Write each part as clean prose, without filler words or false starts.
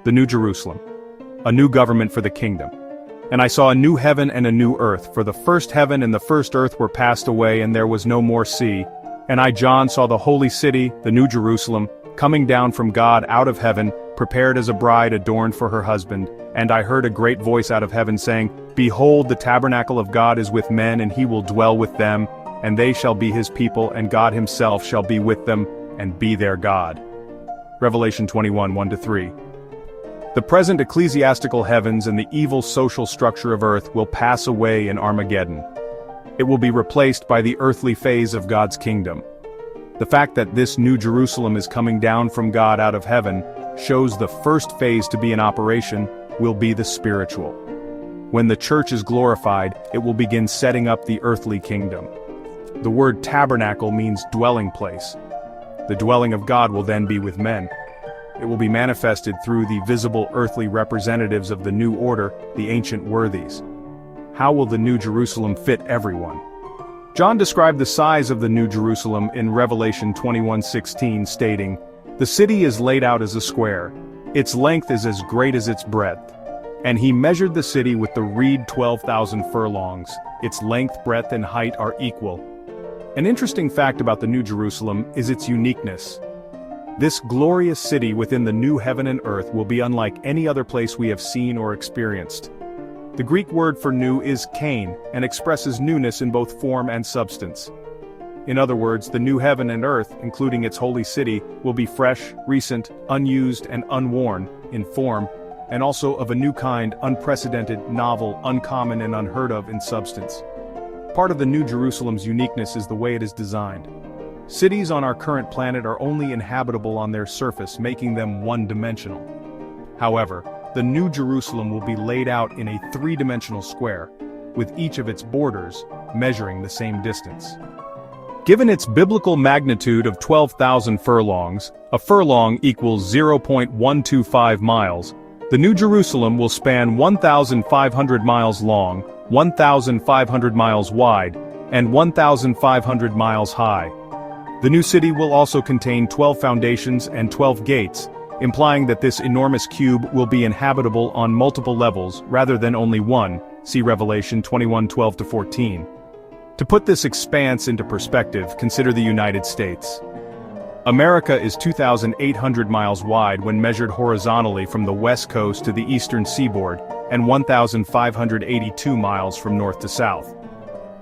the New Jerusalem, a new government for the kingdom. And I saw a new heaven and a new earth, for the first heaven and the first earth were passed away, and there was no more sea. And I, John, saw the holy city, the New Jerusalem, coming down from God out of heaven, prepared as a bride adorned for her husband. And I heard a great voice out of heaven saying, Behold, the tabernacle of God is with men, and he will dwell with them, and they shall be his people, and God himself shall be with them, and be their God. Revelation 21, 1-3. The present ecclesiastical heavens and the evil social structure of earth will pass away in Armageddon. It will be replaced by the earthly phase of God's kingdom. The fact that this New Jerusalem is coming down from God out of heaven shows the first phase to be in operation will be the spiritual. When the church is glorified, it will begin setting up the earthly kingdom. The word tabernacle means dwelling place. The dwelling of God will then be with men. It will be manifested through the visible earthly representatives of the new order, the ancient worthies. How will the New Jerusalem fit everyone? John described the size of the New Jerusalem in Revelation 21:16, stating, The city is laid out as a square. Its length is as great as its breadth. And he measured the city with the reed 12,000 furlongs. Its length, breadth, and height are equal. An interesting fact about the New Jerusalem is its uniqueness. This glorious city within the new heaven and earth will be unlike any other place we have seen or experienced. The Greek word for new is kain, and expresses newness in both form and substance. In other words, the new heaven and earth, including its holy city, will be fresh, recent, unused, and unworn in form, and also of a new kind, unprecedented, novel, uncommon, and unheard of in substance. Part of the New Jerusalem's uniqueness is the way it is designed. Cities on our current planet are only inhabitable on their surface, making them one-dimensional. However, the New Jerusalem will be laid out in a three-dimensional square, with each of its borders measuring the same distance. Given its biblical magnitude of 12,000 furlongs, a furlong equals 0.125 miles, the New Jerusalem will span 1,500 miles long, 1,500 miles wide, and 1,500 miles high. The new city will also contain 12 foundations and 12 gates, implying that this enormous cube will be inhabitable on multiple levels rather than only one, see Revelation 21:12-14. To put this expanse into perspective, consider the United States. America is 2,800 miles wide when measured horizontally from the west coast to the eastern seaboard, and 1,582 miles from north to south.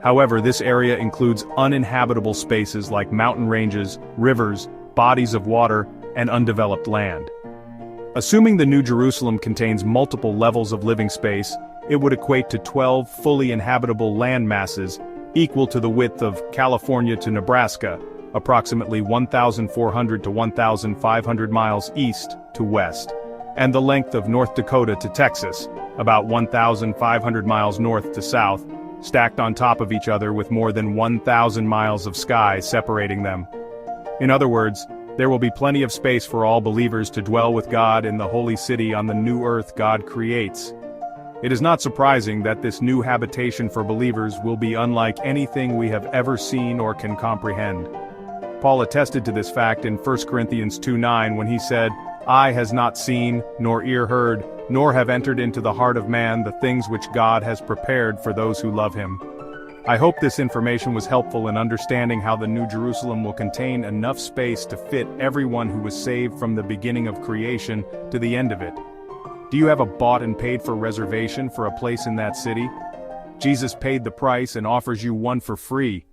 However, this area includes uninhabitable spaces like mountain ranges, rivers, bodies of water, and undeveloped land. Assuming the New Jerusalem contains multiple levels of living space, it would equate to 12 fully inhabitable land masses, equal to the width of California to Nebraska, approximately 1,400 to 1,500 miles east to west, and the length of North Dakota to Texas, about 1,500 miles north to south, stacked on top of each other with more than 1,000 miles of sky separating them. In other words, there will be plenty of space for all believers to dwell with God in the holy city on the new earth God creates. It is not surprising that this new habitation for believers will be unlike anything we have ever seen or can comprehend. Paul attested to this fact in 1 Corinthians 2:9 when he said, Eye has not seen, nor ear heard, nor have entered into the heart of man the things which God has prepared for those who love him. I hope this information was helpful in understanding how the New Jerusalem will contain enough space to fit everyone who was saved from the beginning of creation to the end of it. Do you have a bought and paid for reservation for a place in that city? Jesus paid the price and offers you one for free.